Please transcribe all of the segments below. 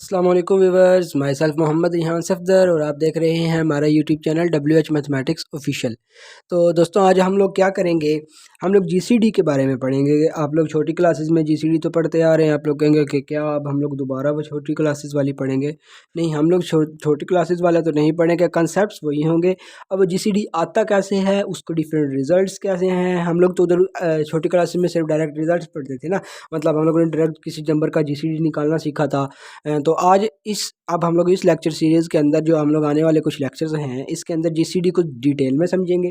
अस्सलाम वालेकुम viewers, my self Mohammad Rihan Safdar और आप देख रहे हैं हमारा YouTube channel WH mathematics official. तो दोस्तों आज हम लोग क्या करेंगे, हम लोग GCD के बारे में पढ़ेंगे। आप लोग छोटी क्लासेस में GCD तो पढ़ते आ रहे हैं, आप लोग कहेंगे कि क्या अब हम लोग दोबारा वो छोटी क्लासेस वाली पढ़ेंगे। नहीं, हम लोग छोटी क्लासेस वाला तो नहीं पढ़ेंगे, कंसेप्ट वही होंगे। अब GCD आता कैसे है, उसको डिफरेंट रिजल्ट्स कैसे हैं। हम लोग तो उधर छोटी क्लासेस में सिर्फ डायरेक्ट रिजल्ट पढ़ते थे ना, मतलब हम लोगों ने डायरेक्ट किसी नंबर का GCD निकालना सीखा था। तो आज अब हम लोग इस लेक्चर सीरीज़ के अंदर जो हम लोग आने वाले कुछ लेक्चर्स हैं, इसके अंदर GCD को डिटेल में समझेंगे।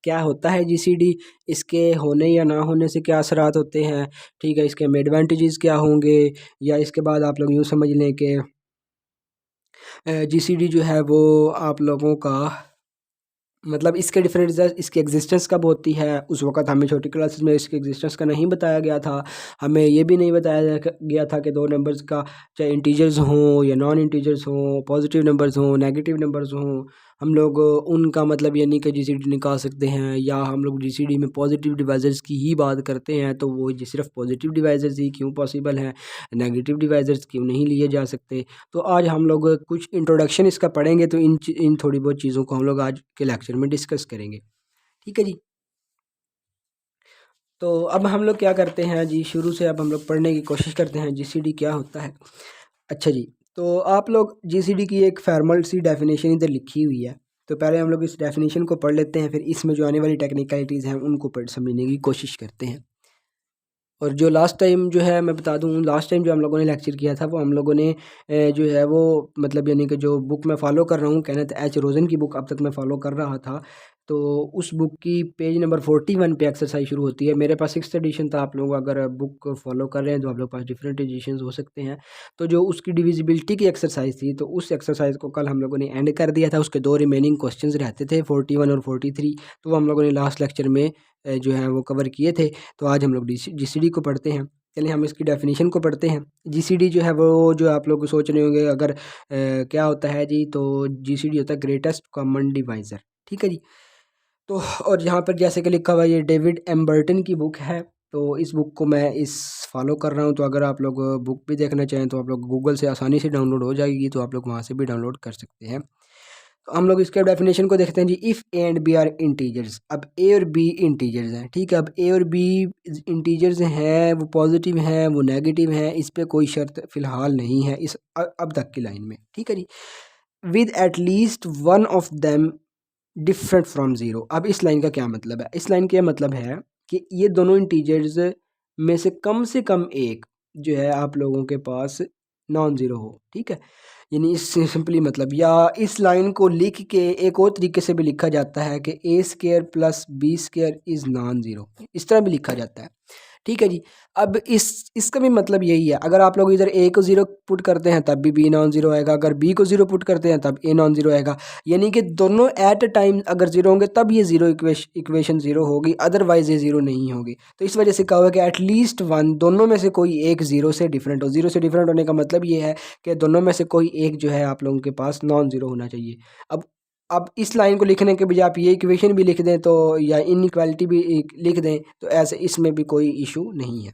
क्या होता है GCD, इसके होने या ना होने से क्या असरात होते हैं, ठीक है, इसके एडवांटेजेस क्या होंगे। या इसके बाद आप लोग यूँ समझ लें कि GCD जो है वो आप लोगों का मतलब इसके डिफरेंट रिजल्ट, इसकी एग्जिस्टेंस कब होती है। उस वक्त हमें छोटी क्लासेस में इसकी एग्जिस्टेंस का नहीं बताया गया था। हमें ये भी नहीं बताया गया था कि दो नंबर्स का चाहे इंटीजर्स हों या नॉन इंटीजर्स हों, पॉजिटिव नंबर्स हों, नेगेटिव नंबर्स हों, हम लोग उनका मतलब ये नहीं कि GCD निकाल सकते हैं। या हम लोग GCD में पॉजिटिव डिवाइजर्स की ही बात करते हैं तो वो सिर्फ पॉजिटिव डिवाइजर्स ही क्यों पॉसिबल हैं, नेगेटिव डिवाइजर्स क्यों नहीं लिए जा सकते। तो आज हम लोग कुछ इंट्रोडक्शन इसका पढ़ेंगे, तो इन थोड़ी बहुत चीज़ों को हम लोग आज के लेक्चर में डिस्कस करेंगे, ठीक है जी। तो अब हम लोग क्या करते हैं जी, शुरू से अब हम लोग पढ़ने की कोशिश करते हैं GCD क्या होता है। अच्छा जी, तो आप लोग GCD की एक फॉर्मल सी डेफिनेशन इधर लिखी हुई है, तो पहले हम लोग इस डेफिनेशन को पढ़ लेते हैं, फिर इसमें जो आने वाली टेक्निकलिटीज़ हैं उनको पढ़ समझने की कोशिश करते हैं। और जो लास्ट टाइम जो है मैं बता दूं, लास्ट टाइम जो हम लोगों ने लेक्चर किया था वो हम लोगों ने जो है वो मतलब यानी कि जो बुक मैं फ़ॉलो कर रहा हूँ, केनेथ एच रोज़न की बुक अब तक मैं फ़ॉलो कर रहा था। तो उस बुक की पेज नंबर 41 पे एक्सरसाइज शुरू होती है। मेरे पास 6th एडिशन था, आप लोग अगर बुक फॉलो कर रहे हैं तो आप लोग पास डिफरेंट एडिशन हो सकते हैं। तो जो उसकी डिविजिबिलिटी की एक्सरसाइज थी, तो उस एक्सरसाइज को कल हम लोगों ने एंड कर दिया था। उसके दो रिमेनिंग क्वेश्चंस रहते थे 41 और 43, तो वो हम लोगों ने लास्ट लेक्चर में जो है वो कवर किए थे। तो आज हम लोग GCD को पढ़ते हैं। चलिए हम इसकी डेफिनेशन को पढ़ते हैं। GCD जो है वो जो आप लोग सोच रहे होंगे अगर क्या होता है जी, तो GCD होता है ग्रेटेस्ट कॉमन डिवाइज़र, ठीक है जी। तो और यहाँ पर जैसे कि लिखा हुआ है, ये डेविड एम्बर्टन की बुक है। तो इस बुक को मैं फॉलो कर रहा हूँ। तो अगर आप लोग बुक भी देखना चाहें तो आप लोग गूगल से आसानी से डाउनलोड हो जाएगी, तो आप लोग वहाँ से भी डाउनलोड कर सकते हैं। तो हम लोग इसके डेफिनेशन को देखते हैं जी। If A and B are integers, अब ए और बी इंटीजर्स हैं, ठीक है। अब ए और बी इंटीजर्स हैं, वो पॉजिटिव हैं, वो नेगेटिव हैं, इस पे कोई शर्त फ़िलहाल नहीं है इस अब तक की लाइन में, ठीक है जी। With at least one of them different from zero. अब इस लाइन का क्या मतलब है, इस लाइन का मतलब है कि ये दोनों इंटीजर्स में से कम एक जो है आप लोगों के पास नॉन ज़ीरो हो, ठीक है। यानी इस सिंपली मतलब, या इस लाइन को लिख के एक और तरीके से भी लिखा जाता है कि A² plus B² is non zero, इस तरह भी लिखा जाता है, ठीक है जी। अब इसका भी मतलब यही है, अगर आप लोग इधर A को ज़ीरो पुट करते हैं तब भी B नॉन ज़ीरो आएगा, अगर B को ज़ीरो पुट करते हैं तब A नॉन ज़ीरो आएगा। यानी कि दोनों एट अ टाइम अगर ज़ीरो होंगे तब ये ज़ीरो इक्वेशन ज़ीरो होगी, अदरवाइज़ ये ज़ीरो नहीं होगी। तो इस वजह से कहा हुआ है कि एटलीस्ट वन, दोनों में से कोई एक ज़ीरो से डिफरेंट हो। ज़ीरो से डिफरेंट होने का मतलब ये है कि दोनों में से कोई एक जो है आप लोगों के पास नॉन ज़ीरो होना चाहिए। अब इस लाइन को लिखने के बजाय आप ये इक्वेशन भी लिख दें तो, या इनइक्वालिटी भी लिख दें, तो ऐसे इसमें भी कोई इशू नहीं है,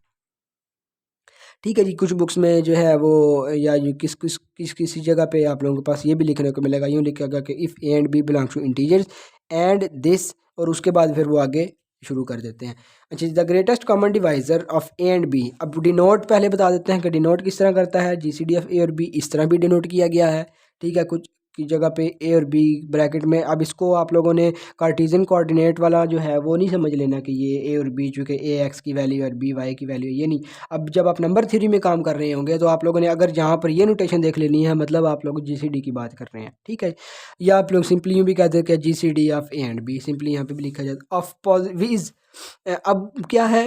ठीक है जी। कुछ बुक्स में जो है वो, या ये किसी जगह पे आप लोगों के पास ये भी लिखने को मिलेगा, यूँ लिखेगा कि if A and b belongs to integers and this, और उसके बाद फिर वो आगे शुरू कर देते हैं। अच्छा, the greatest common divisor of a and b. अब डिनोट पहले बता देते हैं कि डिनोट किस तरह करता है। GCD ऑफ ए और बी इस तरह भी डिनोट किया गया है, ठीक है। कुछ की जगह पे ए और बी ब्रैकेट में। अब इसको आप लोगों ने कार्टेशियन कोऑर्डिनेट वाला जो है वो नहीं समझ लेना कि ये ए और बी, चूँकि ए एक्स की वैल्यू और बी वाई की वैल्यू, ये नहीं। अब जब आप नंबर थ्योरी में काम कर रहे होंगे तो आप लोगों ने अगर जहाँ पर ये नोटेशन देख लेनी है, मतलब आप लोग GCD की बात कर रहे हैं, ठीक है। या आप लोग सिंपली यूँ भी कहते हैं कि GCD of a and b, simply यहाँ पे भी लिखा जाता है ऑफ पॉज। अब क्या है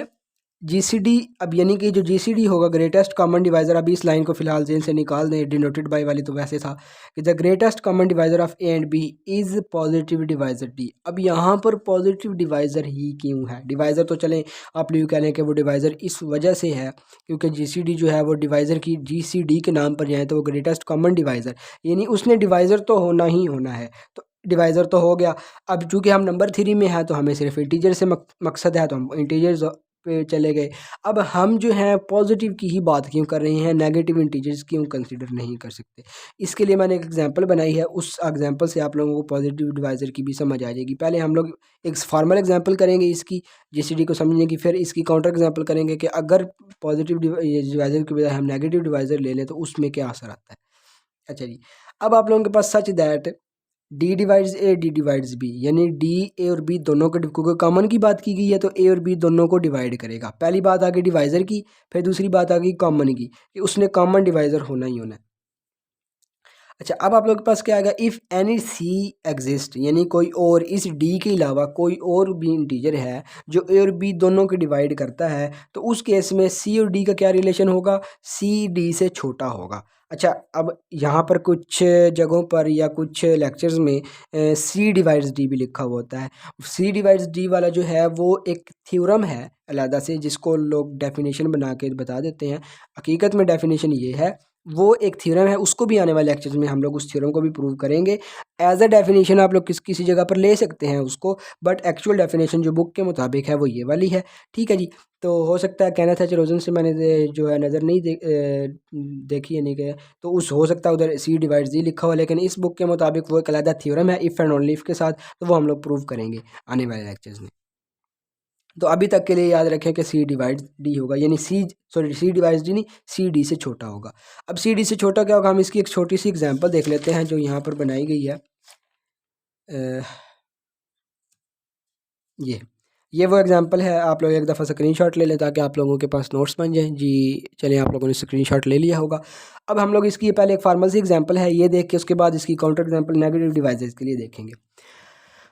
GCD, अब यानी कि जो GCD होगा ग्रेटेस्ट कॉमन डिवाइज़र। अभी इस लाइन को फिलहाल जेन से निकाल दें, डिनोटेड बाय वाली तो वैसे था कि the greatest common divisor of a and b is positive divisor D। अब यहाँ पर पॉजिटिव डिवाइज़र ही क्यों है, डिवाइज़र तो चलें आप लोग कह लें कि वो डिवाइज़र इस वजह से है क्योंकि GCD जो है वो डिवाइज़र की GCD के नाम पर जाए तो वो ग्रेटेस्ट कॉमन डिवाइज़र, यानी उसने डिवाइज़र तो होना ही होना है। तो डिवाइज़र तो हो गया। अब चूँकि हम नंबर थ्योरी में है तो हमें सिर्फ इंटीजर से मकसद है, तो हम इंटीजर्स पे चले गए। अब हम जो है पॉजिटिव की ही बात क्यों कर रहे हैं, नेगेटिव इंटीजर्स क्यों कंसिडर नहीं कर सकते। इसके लिए मैंने एक एग्जांपल बनाई है, उस एग्जांपल से आप लोगों को पॉजिटिव डिवाइज़र की भी समझ आ जाएगी। पहले हम लोग एक फॉर्मल एग्जांपल करेंगे इसकी जीसीडी को समझने की, फिर इसकी काउंटर एग्जांपल करेंगे कि अगर पॉजिटिव डिवाइज़र की बजाय हम नेगेटिव डिवाइज़र ले लें तो उसमें क्या असर आता है। अच्छा जी, अब आप लोगों के पास such that D divides A D divides B, यानी डी ए और बी दोनों को, क्योंकि कॉमन की बात की गई है तो ए और बी दोनों को डिवाइड करेगा। पहली बात आ गई डिवाइज़र की, फिर दूसरी बात आ गई कॉमन की कि उसने कॉमन डिवाइज़र होना ही होना है। अच्छा, अब आप लोग के पास क्या आएगा, इफ़ एनी सी एग्जिस्ट, यानी कोई और इस डी के अलावा कोई और भी इंटीजर है जो ए और बी दोनों को डिवाइड करता है, तो उस केस में सी और डी का क्या रिलेशन होगा, सी डी से छोटा होगा। अच्छा, अब यहाँ पर कुछ जगहों पर या कुछ लेक्चर्स में सी डिवाइड्स डी भी लिखा हुआ होता है। सी डिवाइड्स डी वाला जो है वो एक थ्योरम है अलहदा से, जिसको लोग डेफिनेशन बना के बता देते हैं। हकीकत में डेफिनेशन ये है, वो एक थ्योरम है, उसको भी आने वाले लेक्चर्स में हम लोग उस थ्योरम को भी प्रूव करेंगे। एज अ डेफिनेशन आप लोग किसी जगह पर ले सकते हैं उसको, बट एक्चुअल डेफिनेशन जो बुक के मुताबिक है वो ये वाली है। ठीक है जी, तो हो सकता है कहना था चलोजन से मैंने जो है नज़र नहीं देखी है, नहीं गया, तो उस हो सकता है उधर सी डिवाइड डी लिखा हुआ, लेकिन इस बुक के मुताबिक वो एक अलग थ्योरम है इफ़ एंड ओनली इफ़ के साथ, तो वो हम लोग प्रूव करेंगे आने वाले लेक्चर्स में। तो अभी तक के लिए याद रखें कि सी डिवाइड डी होगा, यानी सी डिवाइड डी नहीं, सी डी से छोटा होगा। अब सी डी से छोटा क्या होगा, हम इसकी एक छोटी सी एग्जांपल देख लेते हैं जो यहाँ पर बनाई गई है। ये वो एग्जांपल है, आप लोग एक दफ़ा स्क्रीनशॉट ले लें ताकि आप लोगों के पास नोट्स बन जाएं जी। चलें, आप लोगों ने स्क्रीनशॉट ले लिया होगा। अब हम लोग इसकी पहले एक फार्मल सी एग्जांपल है ये देख के उसके बाद इसकी काउंटर एग्जांपल नेगेटिव डिवाइसेस के लिए देखेंगे।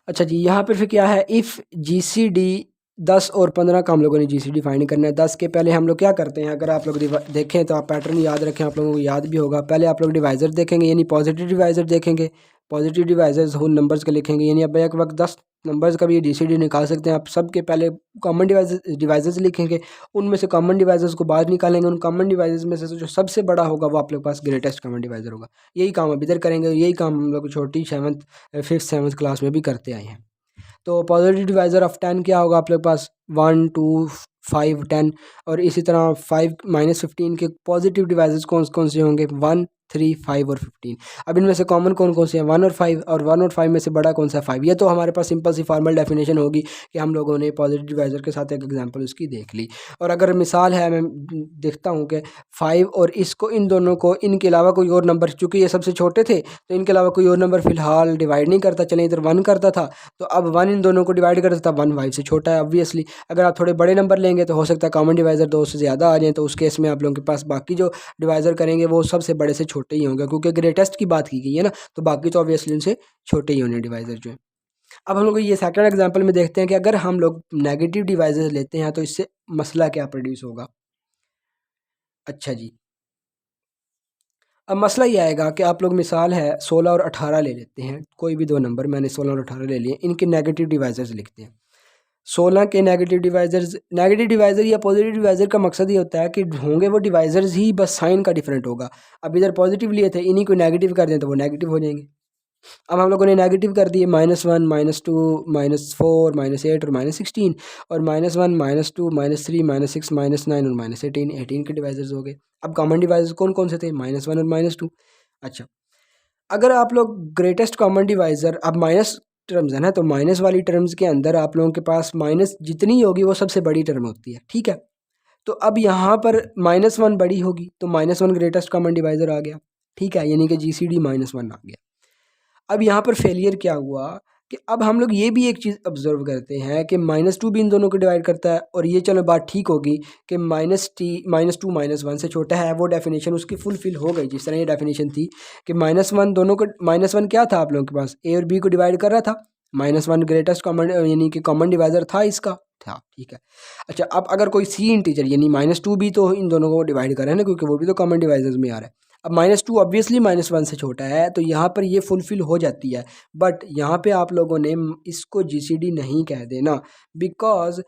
अच्छा जी, यहाँ पर फिर क्या है, इफ़ जी सी डी 10 और 15 का हम लोगों ने जी सी डी फाइंड करना है। 10 के पहले हम लोग क्या करते हैं, अगर आप लोग देखें तो आप पैटर्न याद रखें, आप लोगों को याद भी होगा। पहले आप लोग डिवाइज़र देखेंगे, यानी पॉजिटिव डिवाइज़र देखेंगे। पॉजिटिव डिवाइज़र्स होल नंबर्स के लिखेंगे, यानी अब एक वक्त 10 नंबर्स का भी जी सी डी निकाल सकते हैं आप। सबके पहले कॉमन डिवाइसेस लिखेंगे, उनमें से कॉमन डिवाइसेस को बाहर निकालेंगे। उन कॉमन डिवाइसेस में से जो सबसे बड़ा होगा वो आप लोग के पास ग्रेटेस्ट कॉमन डिवाइज़र होगा। यही काम अब इधर करेंगे, यही काम हम लोग छोटी 7th 5th 7th क्लास में भी करते आए हैं। तो पॉजिटिव डिवाइज़र ऑफ 10 क्या होगा आप लोग के पास, 1 2 5 10, और इसी तरह 5 -15 के पॉजिटिव डिवाइसेस कौन कौन से होंगे, 1 3 5 और 15। अब इनमें से कॉमन कौन कौन से हैं, 1 और 5, और 1 और 5 में से बड़ा कौन सा, 5। ये तो हमारे पास सिंपल सी फॉर्मल डेफिनेशन होगी कि हम लोगों ने पॉजिटिव डिवाइज़र के साथ एक एग्जांपल उसकी देख ली। और अगर मिसाल है, मैं देखता हूँ कि 5 और इसको, इन दोनों को, इनके अलावा कोई और नंबर, चूँकि ये सबसे छोटे थे तो इनके अलावा कोई और नंबर फ़िलहाल डिवाइड नहीं करता। चलें, इधर 1 करता था तो अब 1 इन दोनों को डिवाइड करता था, 1 5 से छोटा है ऑब्वियसली। अगर आप थोड़े बड़े नंबर लेंगे तो हो सकता है कॉमन डिवाइज़र 2 से ज़्यादा आ जाए, तो उस केस में आप लोगों के पास बाकी जो डिवाइज़र करेंगे वो सबसे बड़े से छोटे ही होंगे, क्योंकि ग्रेटेस्ट की बात की गई है ना, तो बाकी तो ऑब्वियसली उनसे छोटे ही होने डिवाइज़र जो है। अब हम लोग ये सेकंड एग्जांपल में देखते हैं कि अगर हम लोग नेगेटिव डिवाइसेस लेते हैं तो इससे मसला क्या प्रोड्यूस होगा। अच्छा जी, अब मसला ये आएगा कि आप लोग मिसाल है 16 और 18 ले लेते हैं, कोई भी दो नंबर, मैंने 16 और 18 ले लिए, इनके नेगेटिव डिवाइजर्स लिखते हैं। 16 के नेगेटिव डिवाइज़र या पॉजिटिव डिवाइज़र का मकसद ये होता है कि होंगे वो डिवाइज़र्स ही, बस साइन का डिफरेंट होगा। अब इधर पॉजिटिव लिए थे, इन्हीं को नेगेटिव कर दें तो वो नेगेटिव हो जाएंगे। अब हम लोगों ने नेगेटिव कर दिए, -1 -2 -4 -8 और -16, और -1 -2 -3 -6 -9 और -18, 18 के डिवाइजर्स हो गए। अब कॉमन डिवाइजर्स कौन कौन से थे, -1 और -2। अच्छा, अगर आप लोग ग्रेटेस्ट कॉमन डिवाइज़र, अब माइनस टर्म्स है ना, तो माइनस वाली टर्म्स के अंदर आप लोगों के पास माइनस जितनी होगी वो सबसे बड़ी टर्म होती है, ठीक है। तो अब यहाँ पर -1 बड़ी होगी तो -1 ग्रेटेस्ट कॉमन डिवाइज़र आ गया, ठीक है, यानी कि GCD -1 आ गया। अब यहाँ पर फेलियर क्या हुआ कि अब हम लोग ये भी एक चीज़ ऑब्जर्व करते हैं कि -2 भी इन दोनों को डिवाइड करता है, और ये चलो बात ठीक होगी कि -2 -1 से छोटा है, वो डेफिनेशन उसकी फुलफिल हो गई। जिस तरह ये डेफिनेशन थी कि -1 दोनों को, -1 क्या था आप लोगों के पास, ए और बी को डिवाइड कर रहा था, -1 ग्रेटेस्ट कॉमन, यानी कि कॉमन डिवाइज़र था इसका, था, ठीक है। अच्छा, अब अगर कोई सी इंटीजर, यानी -2 भी तो इन दोनों को डिवाइड कर रहा है ना, क्योंकि वो भी तो कॉमन डिवाइजर्स में आ रहा है। अब -2 ऑब्वियसली -1 से छोटा है, तो यहाँ पर ये फुलफिल हो जाती है। बट यहाँ पे आप लोगों ने इसको GCD नहीं कह देना, बिकॉज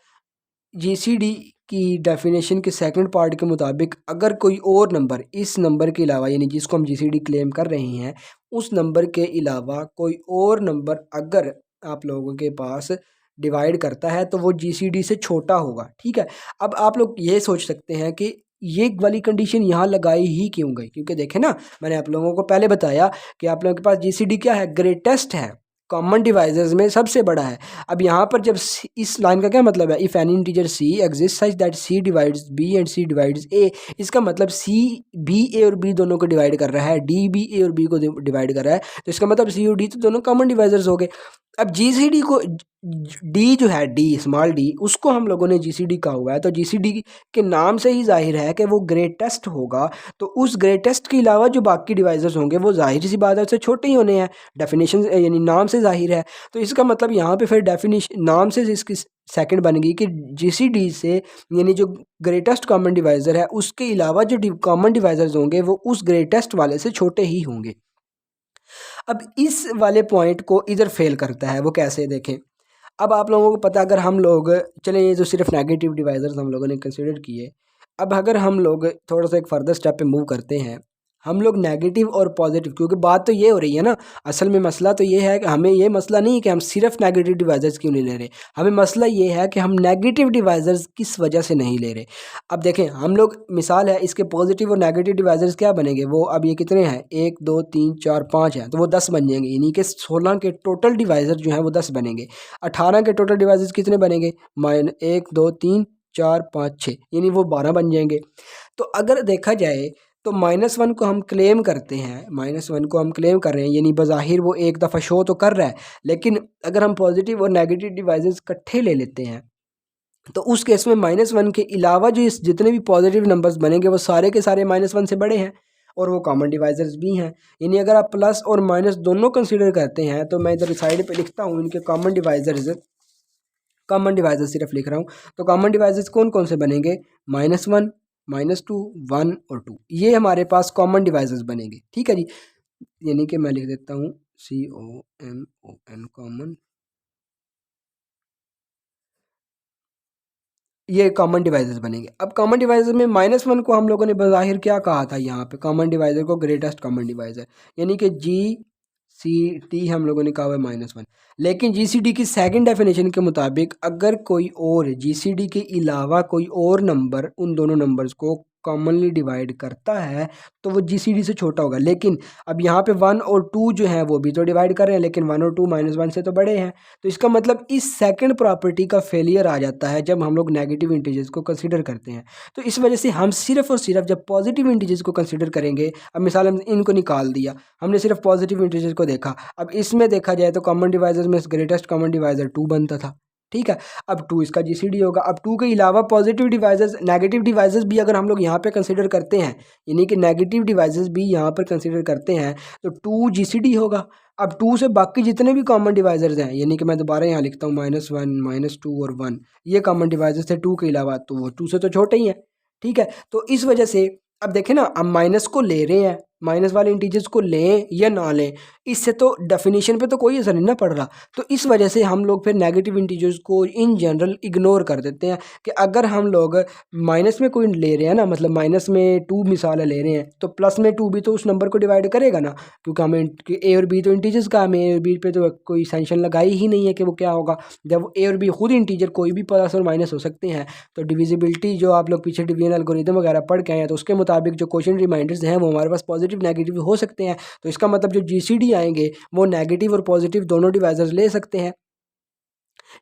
GCD की डेफिनेशन के सेकंड पार्ट के मुताबिक अगर कोई और नंबर इस नंबर के अलावा, यानी जिसको हम GCD क्लेम कर रहे हैं, उस नंबर के अलावा कोई और नंबर अगर आप लोगों के पास डिवाइड करता है तो वो जीसीडी से छोटा होगा। ठीक है, अब आप लोग ये सोच सकते हैं कि ये वाली कंडीशन यहाँ लगाई ही क्यों गई, क्योंकि देखें ना, मैंने आप लोगों को पहले बताया कि आप लोगों के पास जीसीडी क्या है, ग्रेटेस्ट है, कॉमन डिवाइजर्स में सबसे बड़ा है। अब यहाँ पर जब इस लाइन का क्या मतलब है, if any integer C exist such that C divides B and C divides A, इसका मतलब सी बी ए और बी दोनों को डिवाइड कर रहा है, डी बी ए और बी को डिवाइड कर रहा है, तो इसका मतलब सी और डी तो दोनों कॉमन डिवाइजर्स हो गए। अब जीसीडी को डी जो है, डी स्मॉल डी, उसको हम लोगों ने जीसीडी कहा हुआ है, तो जीसीडी के नाम से ही जाहिर है कि वो ग्रेटेस्ट होगा। तो उस ग्रेटेस्ट के अलावा जो बाकी डिवाइजर्स होंगे वो जाहिर सी बात है उससे छोटे ही होने हैं, डेफिनेशन यानी नाम से जाहिर है। तो इसका मतलब यहाँ पे फिर डेफिनेशन नाम से इसकी सेकंड बन गई कि जीसीडी से यानी जो ग्रेटेस्ट कॉमन डिवाइज़र है उसके अलावा जो कॉमन डिवाइजर्स होंगे वो उस ग्रेटेस्ट वाले से छोटे ही होंगे। अब इस वाले पॉइंट को इधर फेल करता है, वो कैसे देखें। अब आप लोगों को पता, अगर हम लोग चलें, ये जो सिर्फ नेगेटिव डिवाइजर्स हम लोगों ने कंसिडर किए, अब अगर हम लोग थोड़ा सा एक फर्दर स्टेप पे मूव करते हैं, हम लोग नेगेटिव और पॉजिटिव, क्योंकि बात तो ये हो रही है ना, असल में मसला तो ये है कि हमें ये मसला नहीं है कि हम सिर्फ नेगेटिव डिवाइजर्स क्यों नहीं ले रहे, हमें मसला ये है कि हम नेगेटिव डिवाइजर्स किस वजह से नहीं ले रहे। अब देखें, हम लोग मिसाल है इसके पॉजिटिव और नेगेटिव डिवाइजर्स क्या बनेंगे, वो अब ये कितने हैं, 1 2 3 4 5 हैं, तो वो 10 बन जाएंगे, यानी कि 16 के टोटल डिवाइजर जो हैं वो 10 बनेंगे। 18 के टोटल डिवाइजर्स कितने बनेंगे, 1 2 3 4 5 6, यानी वो 12 बन जाएंगे। तो अगर देखा जाए तो -1 को हम क्लेम करते हैं, -1 को हम क्लेम कर रहे हैं, यानी बज़ाहिर वो एक दफ़ा शो तो कर रहा है, लेकिन अगर हम पॉजिटिव और नेगेटिव डिवाइसेस इकट्ठे ले लेते हैं तो उस केस में -1 के अलावा जो इस जितने भी पॉजिटिव नंबर्स बनेंगे वो सारे के सारे -1 से बड़े हैं और वो कॉमन डिवाइजर्स भी हैं। यानी अगर आप प्लस और माइनस दोनों कंसीडर करते हैं, तो मैं इधर साइड पे लिखता हूँ इनके कॉमन डिवाइजर्स सिर्फ लिख रहा हूँ। तो कॉमन डिवाइजर्स कौन कौन से बनेंगे, -1 -2 1 और 2, ये हमारे पास कॉमन डिवाइजर्स बनेंगे। ठीक है जी, यानी कि मैं लिख देता हूँ COMON कॉमन, ये कॉमन डिवाइजर्स बनेंगे। अब कॉमन डिवाइजर में -1 को हम लोगों ने बज़ाहिर क्या कहा था, यहाँ पे कॉमन डिवाइजर को ग्रेटेस्ट कॉमन डिवाइजर, यानी कि GCD हम लोगों ने कहा हुआ है -1। लेकिन GCD की सेकंड डेफिनेशन के मुताबिक अगर कोई और GCD के अलावा कोई और नंबर उन दोनों नंबर्स को कॉमनली डिवाइड करता है तो वो GCD से छोटा होगा। लेकिन अब यहाँ पे 1 और 2 जो हैं वो भी तो डिवाइड कर रहे हैं, लेकिन 1 और 2 -1 से तो बड़े हैं। तो इसका मतलब इस सेकंड प्रॉपर्टी का फेलियर आ जाता है जब हम लोग नेगेटिव इंटीजर्स को कंसीडर करते हैं। तो इस वजह से हम सिर्फ और सिर्फ जब पॉजिटिव इंटीजर्स को कंसीडर करेंगे, अब मिसाल हम इनको निकाल दिया, हमने सिर्फ पॉजिटिव इंटीजर्स को देखा, अब इसमें देखा जाए तो कॉमन डिवाइजर्स में ग्रेटेस्ट कॉमन डिवाइजर 2 बनता था। ठीक है, अब 2 इसका GCD होगा। अब 2 के अलावा पॉजिटिव डिवाइजर्स, नेगेटिव डिवाइजर्स भी अगर हम लोग यहाँ पे कंसीडर करते हैं, यानी कि नेगेटिव डिवाइजर्स भी यहाँ पर कंसीडर करते हैं, तो 2 GCD होगा। अब 2 से बाकी जितने भी कॉमन डिवाइजर्स हैं, यानी कि मैं दोबारा यहाँ लिखता हूँ -1 -2 और 1, ये कॉमन डिवाइजर्स थे 2 के अलावा, तो वो 2 से तो छोटे ही हैं। ठीक है, तो इस वजह से अब देखें ना, हम माइनस को ले रहे हैं, माइनस वाले इंटीजर्स को लें या ना लें, इससे तो डेफिनेशन पे तो कोई असर नहीं ना पड़ रहा। तो इस वजह से हम लोग फिर नेगेटिव इंटीजर्स को इन जनरल इग्नोर कर देते हैं कि अगर हम लोग माइनस में कोई ले रहे हैं ना, मतलब माइनस में 2 मिसाल ले रहे हैं, तो प्लस में 2 भी तो उस नंबर को डिवाइड करेगा ना, क्योंकि हमें ए और बी तो इंटीजर्स का, हमें ए और बी पे तो कोई सेंशन लगाई ही नहीं है कि वो क्या होगा। जब ए और बी खुद इंटीजर कोई भी प्लस और माइनस हो सकते हैं, तो डिविजिबिलिटी जो आप लोग पीछे डिवीजन एल्गोरिथम वगैरह पढ़ के आए हैं, तो उसके मुताबिक जो क्वेश्चन रिमाइंडर्स हैं वो हमारे पास पॉजिटिव नेगेटिव हो सकते हैं। तो इसका मतलब जो GCD आएंगे वो नेगेटिव और पॉजिटिव दोनों डिवाइजर्स ले सकते हैं।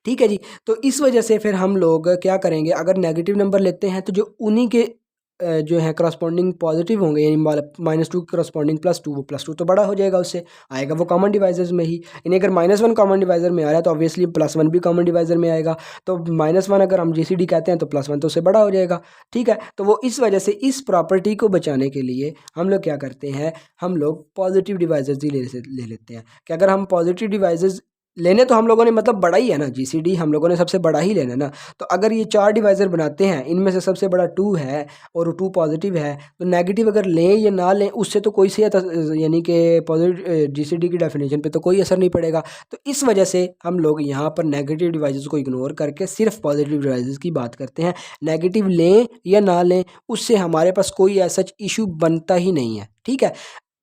ठीक है जी, तो इस वजह से फिर हम लोग क्या करेंगे, अगर नेगेटिव नंबर लेते हैं तो जो उन्हीं के जो है करस्पॉन्डिंग पॉजिटिव होंगे, यानी -2 के करस्पॉन्डिंग +2, वो +2 तो बड़ा हो जाएगा, उससे आएगा वो कॉमन डिवाइजर्स में ही। यानी अगर -1 कॉमन डिवाइजर में आ रहा है तो ऑब्वियसली +1 भी कॉमन डिवाइजर में आएगा। तो -1 अगर हम GCD कहते हैं तो +1 तो उससे बड़ा हो जाएगा। ठीक है, तो वो इस वजह से इस प्रॉपर्टी को बचाने के लिए हम लोग क्या करते हैं, हम लोग पॉजिटिव डिवाइजर्स ही ले लेते हैं कि अगर हम पॉजिटिव डिवाइजर्स लेने तो हम लोगों ने मतलब बड़ा ही है ना, GCD हम लोगों ने सबसे बड़ा ही लेना ना। तो अगर ये 4 डिवाइजर बनाते हैं, इनमें से सबसे बड़ा 2 है और 2 पॉजिटिव है, तो नेगेटिव अगर लें या ना लें उससे तो कोई से यानी कि पॉजिटिव GCD की डेफिनेशन पे तो कोई असर नहीं पड़ेगा। तो इस वजह से हम लोग यहाँ पर नेगेटिव डिवाइसेस को इग्नोर करके सिर्फ पॉजिटिव डिवाइसेस की बात करते हैं। नेगेटिव लें या ना लें उससे हमारे पास कोई ऐसा इशू बनता ही नहीं है। ठीक है,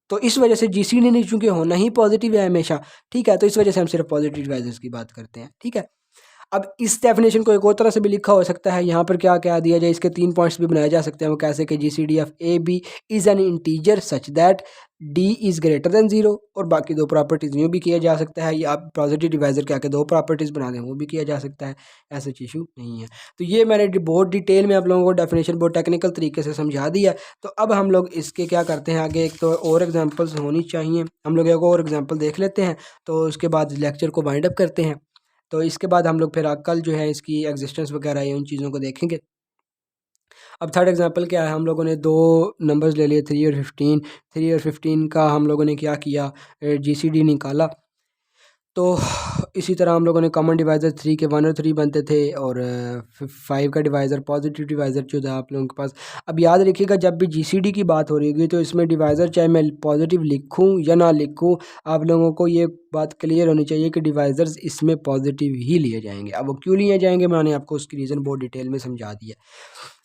तो इस वजह से GCD नहीं, चूंकि होना ही पॉजिटिव है हमेशा। ठीक है, तो इस वजह से हम सिर्फ पॉजिटिव डिवाइसेस की बात करते हैं। ठीक है, अब इस डेफिनेशन को एक और तरह से भी लिखा हो सकता है, यहाँ पर क्या क्या दिया जाए, इसके 3 पॉइंट्स भी बनाए जा सकते हैं। वो कैसे कि GCD of a b is an integer such that d is greater than 0, और बाकी 2 प्रॉपर्टीज़ यूँ भी किया जा सकता है, या आप पॉजिटिव डिवाइज़र के आके 2 प्रॉपर्टीज़ बना दें वो भी किया जा सकता है, ऐसा इशू नहीं है। तो ये मैंने बहुत डिटेल में आप लोगों को डेफिनेशन बहुत टेक्निकल तरीके से समझा दिया। तो अब हम लोग इसके क्या करते हैं आगे, एक तो और एग्जांपल्स होनी चाहिए, हम लोग एक और एग्जांपल देख लेते हैं, तो उसके बाद लेक्चर को वाइंड अप करते हैं। तो इसके बाद हम लोग फिर कल जो है इसकी एग्जिस्टेंस वगैरह या उन चीज़ों को देखेंगे। अब थर्ड एग्जांपल क्या है, हम लोगों ने 2 नंबर्स ले लिए 3 और 15। 3 और 15 का हम लोगों ने क्या किया, GCD निकाला। तो इसी तरह हम लोगों ने कॉमन डिवाइज़र 3 के 1 और 3 बनते थे, और 5 का डिवाइज़र पॉजिटिव डिवाइज़र जो था आप लोगों के पास। अब याद रखिएगा जब भी GCD की बात हो रही होगी तो इसमें डिवाइज़र चाहे मैं पॉजिटिव लिखूं या ना लिखूं, आप लोगों को ये बात क्लियर होनी चाहिए कि डिवाइज़र्स इसमें पॉजिटिव ही लिए जाएंगे। अब वो क्यों लिए जाएंगे, मैंने आपको उसकी रीज़न बहुत डिटेल में समझा दिया।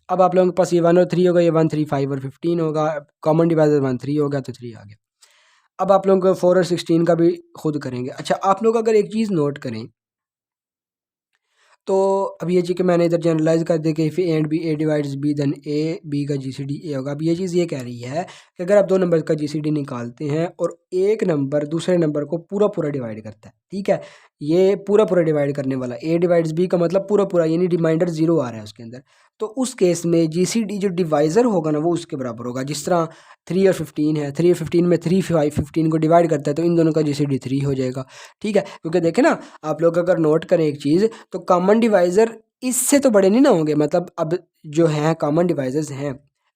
अब आप लोगों के पास ये 1 और 3 होगा, ये 1 3 5 और 15 होगा, कॉमन डिवाइज़र 1 3 होगा तो 3 आ गया। अब आप लोगों को 4 और 16 का भी खुद करेंगे। अच्छा, आप लोग अगर एक चीज़ नोट करें तो अब ये चीज़ कि मैंने इधर जनरलाइज कर दिया कि if A and b, a divides b, then a b का GCD ए होगा। अब ये चीज़ ये कह रही है कि अगर आप 2 नंबर का GCD निकालते हैं और एक नंबर दूसरे नंबर को पूरा पूरा डिवाइड करता है, ठीक है, ये पूरा पूरा डिवाइड करने वाला, ए डिवाइड्स बी का मतलब पूरा पूरा, यानी रिमाइंडर 0 आ रहा है उसके अंदर, तो उस केस में GCD जो डिवाइज़र होगा ना वो उसके बराबर होगा। जिस तरह 3 और 15 है, 3 और 15 में 3 5 15 को डिवाइड करता है तो इन दोनों का GCD 3 हो जाएगा, ठीक है। क्योंकि देखें ना, आप लोग अगर नोट करें एक चीज़, तो कॉमन डिवाइज़र इससे तो बड़े नहीं ना होंगे, मतलब अब जो हैं कॉमन डिवाइज़र्स हैं,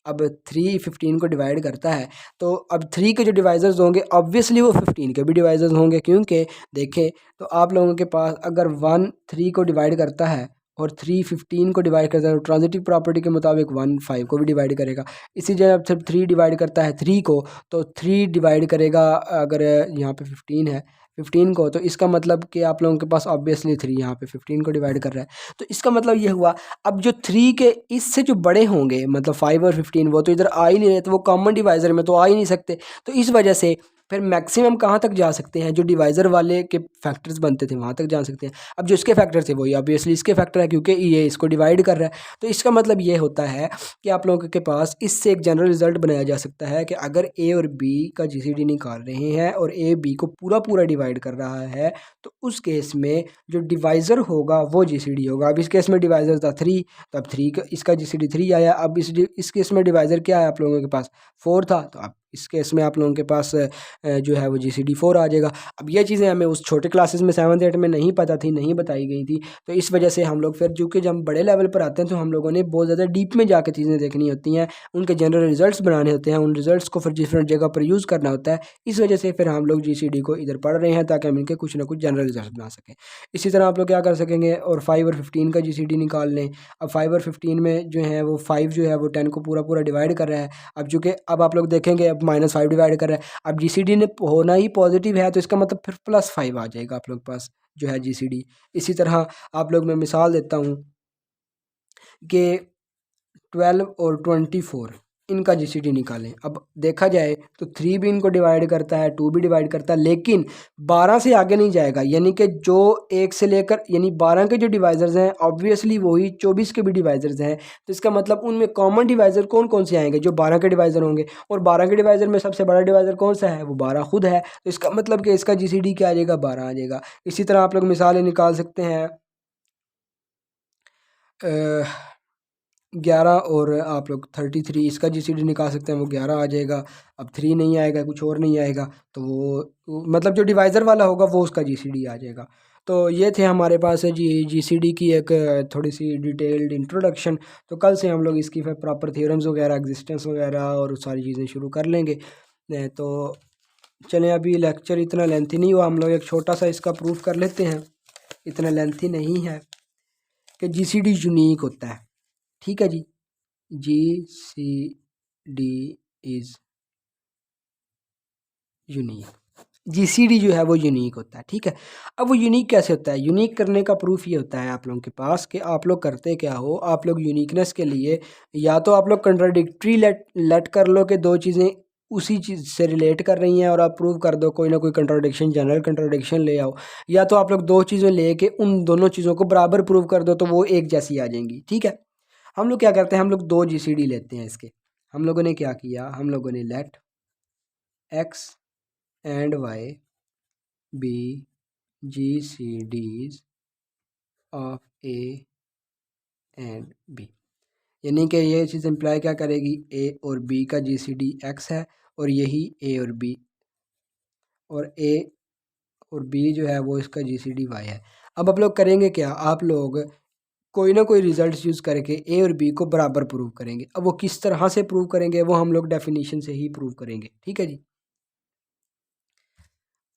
अब 3 15 को डिवाइड करता है, तो अब 3 के जो डिवाइज़र्स होंगे ऑब्वियसली वो 15 के भी डिवाइज़र्स होंगे, क्योंकि देखें तो आप लोगों के पास अगर 1 3 को डिवाइड करता है और 3 15 को डिवाइड करता है, तो ट्रांजिटिव प्रॉपर्टी के मुताबिक 1 5 को भी डिवाइड करेगा। इसी जगह अब सिर्फ 3 डिवाइड करता है 3 को, तो 3 डिवाइड करेगा, अगर यहाँ पे 15 है 15 को, तो इसका मतलब कि आप लोगों के पास ऑब्वियसली 3 यहाँ पे 15 को डिवाइड कर रहा है। तो इसका मतलब ये हुआ, अब जो 3 के इससे जो बड़े होंगे, मतलब 5 और 15, वो तो इधर आ ही नहीं रहे, तो वो कॉमन डिवाइज़र में तो आ ही नहीं सकते। तो इस वजह से फिर मैक्सिमम कहाँ तक जा सकते हैं, जो डिवाइज़र वाले के फैक्टर्स बनते थे वहाँ तक जा सकते हैं। अब जो इसके फैक्टर थे वही ऑब्वियसली इसके फैक्टर है, क्योंकि ये इसको डिवाइड कर रहा है। तो इसका मतलब ये होता है कि आप लोगों के पास इससे एक जनरल रिजल्ट बनाया जा सकता है कि अगर ए और बी का GCD निकाल रहे हैं और ए बी को पूरा पूरा डिवाइड कर रहा है, तो उस केस में जो डिवाइज़र होगा वो GCD होगा। अब इस केस में डिवाइज़र था 3, तो अब 3 का इसका GCD 3 आया। अब इस केस में डिवाइज़र क्या है आप लोगों के पास, 4 था, तो अब इस केस में आप लोगों के पास जो है वो GCD 4 आ जाएगा। अब ये चीज़ें हमें उस छोटे क्लासेस में 7th 8th में नहीं पता थी, नहीं बताई गई थी, तो इस वजह से हम लोग फिर चूँकि जब हम बड़े लेवल पर आते हैं तो हम लोगों ने बहुत ज़्यादा डीप में जाकर चीज़ें देखनी होती हैं, उनके जनरल रिजल्ट्स बनाने होते हैं, उन रिजल्ट्स को फिर डिफरेंट जगह पर यूज़ करना होता है। इस वजह से फिर हम लोग GCD को इधर पढ़ रहे हैं ताकि हम इनके कुछ ना कुछ जनरल रिजल्ट बना सकें। इसी तरह आप लोग क्या कर सकेंगे, और 5 और 15 का GCD निकाल लें। अब 5 और 15 में जो है वो 5 जो है वो 10 को पूरा पूरा डिवाइड कर रहा है। अब चूँकि अब आप लोग देखेंगे अब -5 डिवाइड कर रहा है, अब GCD ने होना ही पॉजिटिव है, तो इसका मतलब फिर +5 आ जाएगा आप लोग के पास जो है GCD। इसी तरह आप लोग मैं मिसाल देता हूँ कि 12 और 24 इनका GCD निकालें। अब देखा जाए तो 3 भी इनको डिवाइड करता है, 2 भी डिवाइड करता है, लेकिन 12 से आगे नहीं जाएगा, यानी कि जो 1 से लेकर यानी 12 के जो डिवाइज़र्स हैं ऑब्वियसली वही 24 के भी डिवाइज़र्स हैं। तो इसका मतलब उनमें कॉमन डिवाइज़र कौन कौन से आएंगे, जो 12 के डिवाइज़र होंगे, और 12 के डिवाइज़र में सबसे बड़ा डिवाइज़र कौन सा है, वो 12 खुद है। तो इसका मतलब कि इसका GCD क्या आ जाएगा, 12 आ जाएगा। इसी तरह आप लोग मिसालें निकाल सकते हैं 11 और आप लोग 33 इसका GCD निकाल सकते हैं, वो 11 आ जाएगा। अब 3 नहीं आएगा, कुछ और नहीं आएगा, तो वो मतलब जो डिवाइज़र वाला होगा वो उसका GCD आ जाएगा। तो ये थे हमारे पास है GCD की एक थोड़ी सी डिटेल्ड इंट्रोडक्शन। तो कल से हम लोग इसकी फिर प्रॉपर थ्योरम्स वगैरह, एग्जिस्टेंस वगैरह और सारी चीज़ें शुरू कर लेंगे। तो चलें, अभी लेक्चर इतना लेंथी नहीं हुआ, हम लोग एक छोटा सा इसका प्रूफ कर लेते हैं, इतना लेंथी नहीं है, कि GCD यूनिक होता है। ठीक है जी, GCD इज़ यूनिक। GCD जो है वो यूनिक होता है, ठीक है। अब वो यूनिक कैसे होता है, यूनिक करने का प्रूफ ये होता है आप लोगों के पास कि आप लोग करते क्या हो, आप लोग यूनिकनेस के लिए या तो आप लोग कंट्राडिक्टरी लेट कर लो कि दो चीज़ें उसी चीज़ से रिलेट कर रही हैं और आप प्रूव कर दो, कोई ना कोई कंट्राडिक्शन, जनरल कंट्राडिक्शन ले आओ, या तो आप लोग दो चीज़ें लेके उन दोनों चीज़ों को बराबर प्रूव कर दो तो वो एक जैसी आ जाएंगी। ठीक है, हम लोग क्या करते हैं, हम लोग दो GCD लेते हैं इसके। हम लोगों ने क्या किया, हम लोगों ने let x and y be GCDs of a and b, यानी कि ये चीज़ इम्प्लाई क्या करेगी, a और b का GCD x है और यही a और b, और a और b जो है वो इसका GCD y है। अब आप लोग करेंगे क्या, आप लोग कोई ना कोई रिजल्ट यूज़ करके ए और बी को बराबर प्रूव करेंगे। अब वो किस तरह से प्रूव करेंगे वो हम लोग डेफिनेशन से ही प्रूव करेंगे। ठीक है जी।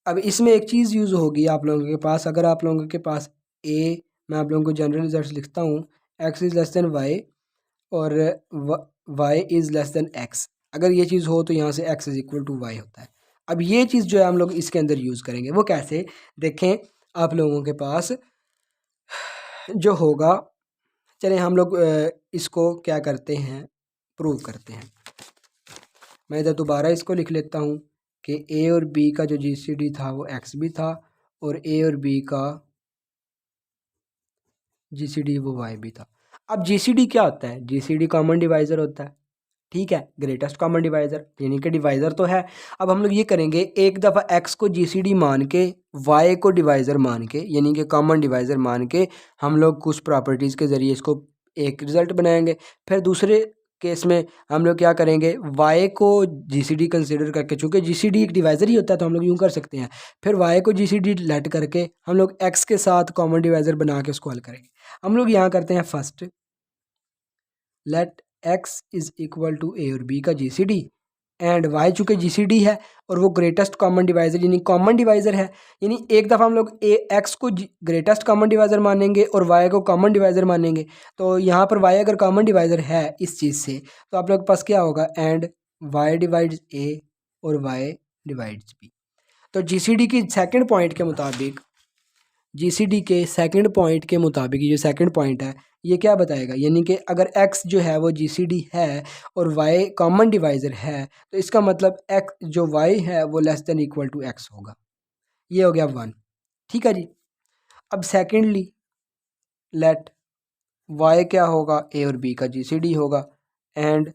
अब इसमें एक चीज़ यूज़ होगी आप लोगों के पास, अगर आप लोगों के पास ए, मैं आप लोगों को जनरल रिजल्ट लिखता हूँ, X is less than Y और Y is less than X, अगर ये चीज़ हो तो यहाँ से X is equal to Y होता है। अब ये चीज़ जो है हम लोग इसके अंदर यूज़ करेंगे, वो कैसे, देखें आप लोगों के पास जो होगा, चलें हम लोग इसको क्या करते हैं, प्रूव करते हैं। मैं इधर दोबारा इसको लिख लेता हूँ कि ए और बी का जो GCD था वो एक्स भी था और ए और बी का GCD वो वाई भी था। अब GCD क्या होता है, GCD कॉमन डिवाइज़र होता है। ठीक है, ग्रेटेस्ट कॉमन डिवाइज़र, यानी कि डिवाइज़र तो है। अब हम लोग ये करेंगे, एक दफ़ा एक्स को GCD मान के, वाई को डिवाइज़र मान के, यानी कि कॉमन डिवाइज़र मान के हम लोग कुछ प्रॉपर्टीज़ के ज़रिए इसको एक रिज़ल्ट बनाएंगे। फिर दूसरे केस में हम लोग क्या करेंगे, वाई को GCD कंसिडर करके, चूँकि GCD एक डिवाइज़र ही होता है तो हम लोग यूँ कर सकते हैं, फिर वाई को GCD लेट करके हम लोग एक्स के साथ कॉमन डिवाइज़र बना के उसको हल करेंगे। हम लोग यहाँ करते हैं first, let x is equal to A और b का GCD एंड y चूँकि GCD है और वो ग्रेटेस्ट कॉमन डिवाइज़र यानी कॉमन डिवाइज़र है, यानी एक दफ़ा हम लोग x को ग्रेटेस्ट कॉमन डिवाइज़र मानेंगे और y को कॉमन डिवाइज़र मानेंगे। तो यहाँ पर y अगर कॉमन डिवाइज़र है इस चीज़ से तो आप लोग के पास क्या होगा, एंड y डिवाइड्स a और y डिवाइड्स b। तो GCD की सेकंड पॉइंट के मुताबिक, GCD के सेकंड पॉइंट के मुताबिक, ये जो सेकंड पॉइंट है ये क्या बताएगा, यानी कि अगर x जो है वो GCD है और y कॉमन डिवाइज़र है तो इसका मतलब x जो y है वो less than equal to x होगा। ये हो गया 1। ठीक है जी। अब सेकेंडली लेट y क्या होगा, a और b का GCD होगा एंड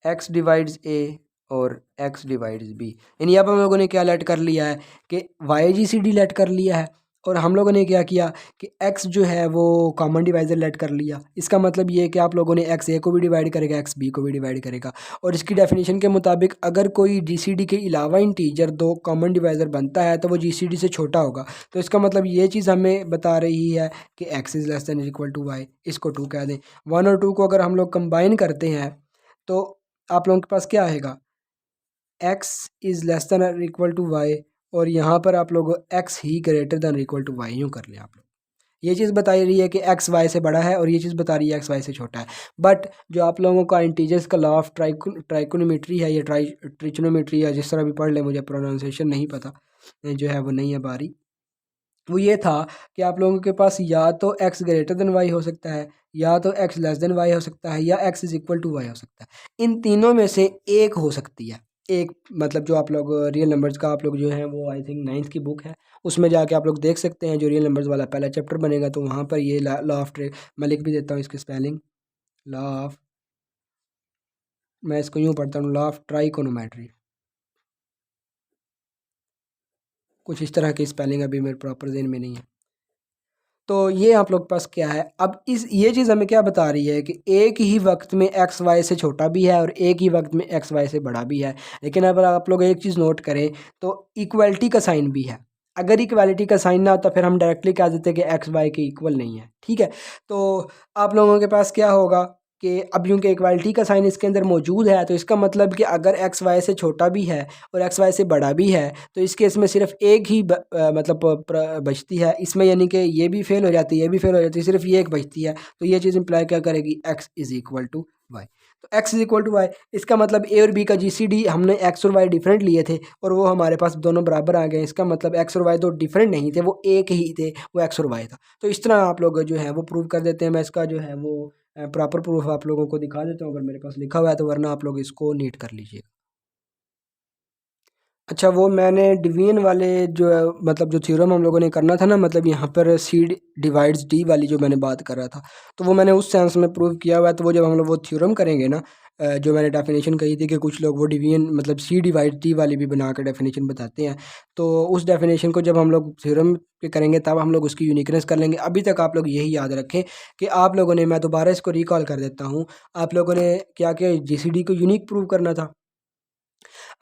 x डिवाइड्स a और x डिवाइड्स b, यानी अब हम लोगों ने क्या लेट कर लिया है कि y GCD लेट कर लिया है और हम लोगों ने क्या किया कि x जो है वो कॉमन डिवाइज़र लेट कर लिया। इसका मतलब ये है कि आप लोगों ने x a को भी डिवाइड करेगा, x b को भी डिवाइड करेगा, और इसकी डेफिनेशन के मुताबिक अगर कोई GCD के अलावा इंटीजर दो कॉमन डिवाइज़र बनता है तो वो GCD से छोटा होगा। तो इसका मतलब ये चीज़ हमें बता रही है कि x is less than equal to y, इसको 2 कह दें। 1 और 2 को अगर हम लोग कंबाइन करते हैं तो आप लोगों के पास क्या आएगा, x इज़ लेस दैन और इक्वल टू y, और यहाँ पर आप लोग x ही greater than equal to y यूँ कर लें। आप लोग ये चीज़ बता रही है कि x y से बड़ा है और ये चीज़ बता रही है x y से छोटा है। बट जो आप लोगों का इंटीजर्स का लॉ ऑफ ट्राइकोनोमेट्री है या ट्रिचनोमेट्री है, जिस तरह भी पढ़ लें, मुझे प्रोनाउंसिएशन नहीं पता, जो है वो नहीं है बारी, वो ये था कि आप लोगों के पास या तो x ग्रेटर देन y हो सकता है, या तो x लेस देन y हो सकता है, या x is equal to y हो सकता है। इन तीनों में से एक हो सकती है। एक मतलब जो आप लोग रियल नंबर्स का आप लोग जो है वो आई थिंक 9th की बुक है, उसमें जाके आप लोग देख सकते हैं, जो रियल नंबर्स वाला पहला चैप्टर बनेगा तो वहाँ पर ये लॉ ऑफ मैं लिख भी देता हूँ इसकी स्पेलिंग, लॉ ऑफ, मैं इसको यूँ पढ़ता हूँ, लॉ ऑफ ट्राइकोनोमेट्री, कुछ इस तरह की स्पेलिंग अभी मेरे प्रॉपर ज़हन में नहीं है। तो ये आप लोग के पास क्या है, अब इस ये चीज़ हमें क्या बता रही है कि एक ही वक्त में एक्स वाई से छोटा भी है और एक ही वक्त में एक्स वाई से बड़ा भी है। लेकिन अगर आप लोग एक चीज़ नोट करें तो इक्वलिटी का साइन भी है। अगर इक्वलिटी का साइन ना होता फिर हम डायरेक्टली कह देते कि एक्स वाई के इक्वल नहीं है। ठीक है, तो आप लोगों के पास क्या होगा कि अब यूँ कि इक्वालिटी का साइन इसके अंदर मौजूद है, तो इसका मतलब कि अगर एक्स वाई से छोटा भी है और एक्स वाई से बड़ा भी है तो इस केस में सिर्फ एक ही बचती है इसमें, यानी कि ये भी फेल हो जाती है, ये भी फेल हो जाती है, सिर्फ ये एक बचती है। तो ये चीज़ इंप्लाई क्या करेगी, X is equal to Y. तो X is equal to Y, इसका मतलब ए और बी का GCD हमने एक्स और वाई डिफरेंट लिए थे और वो हमारे पास दोनों बराबर आ गए। इसका मतलब एक्स और वाई दो डिफरेंट नहीं थे, वो एक ही थे, वो एक्स और वाई था। तो इस तरह आप लोग जो है वो प्रूव कर देते हैं। मैं इसका जो है वो प्रॉपर प्रूफ आप लोगों को दिखा देता हूँ, अगर मेरे पास लिखा हुआ है तो, वरना आप लोग इसको नीट कर लीजिए। अच्छा, वो मैंने डिवीजन वाले जो है, मतलब जो थ्योरम हम लोगों ने करना था ना, मतलब यहाँ पर सी डिवाइड्स डी वाली जो मैंने बात कर रहा था, तो वो मैंने उस सेंस में प्रूव किया हुआ है। तो वो जब हम लोग वो थ्योरम करेंगे ना, जो मैंने डेफिनेशन कही थी कि कुछ लोग वो डिवीजन मतलब सी डिवाइड डी वाली भी बना कर डेफिनेशन बताते हैं, तो उस डेफिनेशन को जब हम लोग थ्योरम पे करेंगे तब हम लोग उसकी यूनिकनेस कर लेंगे। अभी तक आप लोग यही याद रखें कि आप लोगों ने, मैं दोबारा इसको रिकॉल कर देता हूँ, आप लोगों ने क्या किया, जीसीडी को यूनिक प्रूव करना था।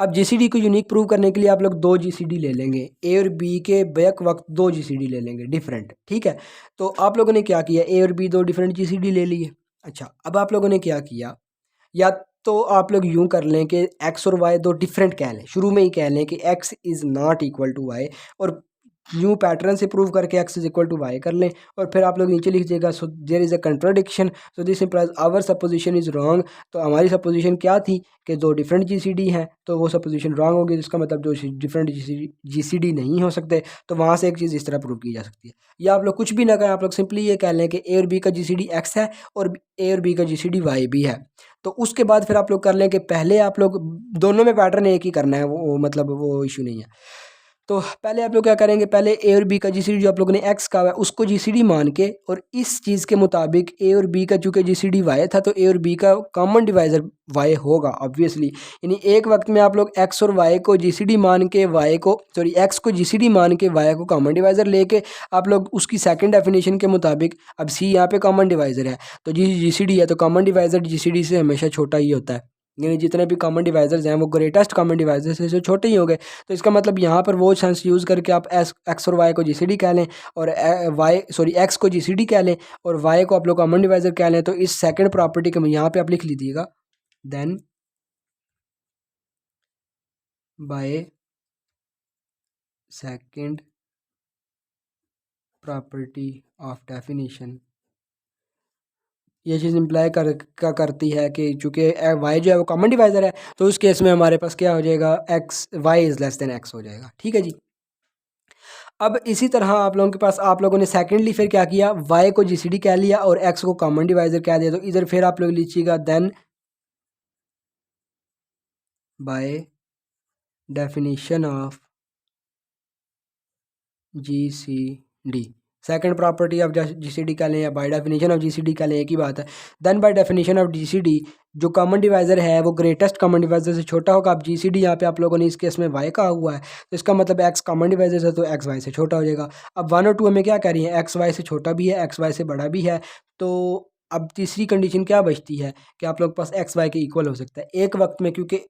अब जीसीडी को यूनिक प्रूव करने के लिए आप लोग दो जीसीडी ले लेंगे, ए और बी के बैक वक्त दो जीसीडी ले लेंगे डिफरेंट, ठीक है। तो आप लोगों ने क्या किया, ए और बी दो डिफरेंट जीसीडी ले लिए। अच्छा, अब आप लोगों ने क्या किया, या तो आप लोग यूं कर लें कि एक्स और वाई दो डिफरेंट कह लें, शुरू में ही कह लें कि x is not equal to y, और यूं पैटर्न से प्रूव करके x is equal to y कर लें। और फिर आप लोग नीचे लिख दीजिएगा, so there is a contradiction, so this implies our supposition is wrong. तो हमारी सपोजिशन क्या थी कि दो डिफरेंट जीसीडी हैं, तो वो सपोजिशन रॉन्ग होगी, जिसका मतलब जो डिफरेंट जीसीडी नहीं हो सकते। तो वहाँ से एक चीज़ इस तरह प्रूव की जा सकती है। या आप लोग कुछ भी ना करें, आप लोग सिंपली ये कह लें कि ए और बी का जीसीडी एक्स है और ए और बी का जीसीडी वाई भी है। तो उसके बाद फिर आप लोग कर लें कि पहले आप लोग दोनों में पैटर्न एक ही करना है, वो मतलब वो इशू नहीं है। तो पहले आप लोग क्या करेंगे, पहले ए और बी का जीसीडी जो आप लोगों ने एक्स का है उसको जीसीडी मान के, और इस चीज़ के मुताबिक ए और बी का चूँकि जीसीडी वाई था, तो ए और बी का कॉमन डिवाइज़र वाई होगा ऑब्वियसली। यानी एक वक्त में आप लोग एक्स और वाई को जीसीडी मान के, वाई को सॉरी एक्स को जीसीडी मान के, वाई को कॉमन डिवाइज़र लेके आप लोग उसकी सेकंड डेफिनेशन के मुताबिक, अब सी यहाँ पे कॉमन डिवाइज़र है, तो जी जीसीडी है, तो कॉमन डिवाइज़र जीसीडी से हमेशा छोटा ही होता है। यानी जितने भी कॉमन डिवाइजर्स हैं वो ग्रेटेस्ट कॉमन डिवाइजर से छोटे ही होंगे। तो इसका मतलब यहाँ पर वो सेंस यूज़ करके आप एक्स और वाई को जीसीडी कह लें, और एक्स को जीसीडी कह लें, और वाई को आप लोग कॉमन डिवाइजर कह लें। तो इस सेकंड प्रॉपर्टी को यहाँ पे आप लिख लीजिएगा, then by second property of definition, ये चीज़ इम्प्लाई करती है कि चूँकि वाई जो है वो कॉमन डिवाइज़र है, तो उस केस में हमारे पास क्या हो जाएगा, x y is less than x हो जाएगा। ठीक है जी। अब इसी तरह आप लोगों के पास, आप लोगों ने सेकेंडली फिर क्या किया, वाई को जीसीडी कह लिया और एक्स को कॉमन डिवाइज़र कह दिया। तो इधर फिर आप लोग लीजिएगा, then by definition of GCD, second property of GCD कह लें या बाय डेफिनेशन ऑफ जीसीडी कह लें, एक ही बात है। Then by definition of GCD जो कॉमन डिवाइज़र है वो ग्रेटेस्ट कॉमन डिवाइज़र से छोटा होगा। अब जीसीडी यहाँ पे आप लोगों ने इस केस में वाई कहा हुआ है, तो इसका मतलब एक्स कॉमन डिवाइज़र है, तो एक्स वाई से छोटा हो जाएगा। अब 1 और 2 हमें क्या कह रही है, एक्स वाई से छोटा भी है, एक्स वाई से बड़ा भी है। तो अब तीसरी कंडीशन क्या बचती है कि आप लोग के पास एक्स वाई के इक्वल हो सकता है एक वक्त में, क्योंकि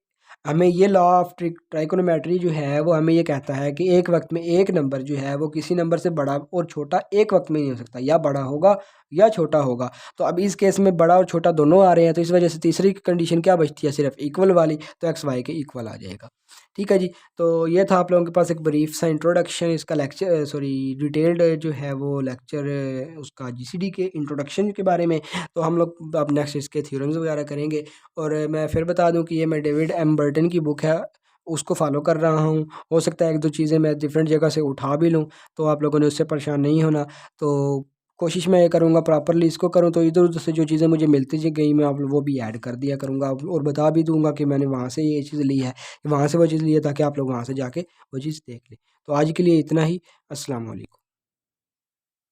हमें ये लॉ ऑफ ट्राइकोनोमेट्री जो है वो हमें ये कहता है कि एक वक्त में एक नंबर जो है वो किसी नंबर से बड़ा और छोटा एक वक्त में नहीं हो सकता, या बड़ा होगा या छोटा होगा। तो अब इस केस में बड़ा और छोटा दोनों आ रहे हैं, तो इस वजह से तीसरी कंडीशन क्या बचती है, सिर्फ इक्वल वाली, तो एक्स वाई के इक्वल आ जाएगा। ठीक है जी। तो ये था आप लोगों के पास एक ब्रीफ सा इंट्रोडक्शन, इसका लेक्चर सॉरी डिटेल्ड जो है वो लेक्चर उसका जीसीडी के इंट्रोडक्शन के बारे में। तो हम लोग अब नेक्स्ट इसके थ्योरम्स वगैरह करेंगे। और मैं फिर बता दूं कि ये मैं डेविड एम बर्टन की बुक है उसको फॉलो कर रहा हूँ। हो सकता है एक दो चीज़ें मैं डिफरेंट जगह से उठा भी लूँ, तो आप लोगों ने उससे परेशान नहीं होना। तो कोशिश मैं ये करूँगा प्रॉपरली इसको करूँ, तो इधर उधर से जो चीज़ें मुझे मिलती जी गई मैं आप वो भी ऐड कर दिया करूँगा, और बता भी दूंगा कि मैंने वहाँ से ये चीज़ ली है, वहाँ से वो चीज़ ली है, ताकि आप लोग वहाँ से जाके वो चीज़ देख लें। तो आज के लिए इतना ही। अस्सलाम वालेकुम।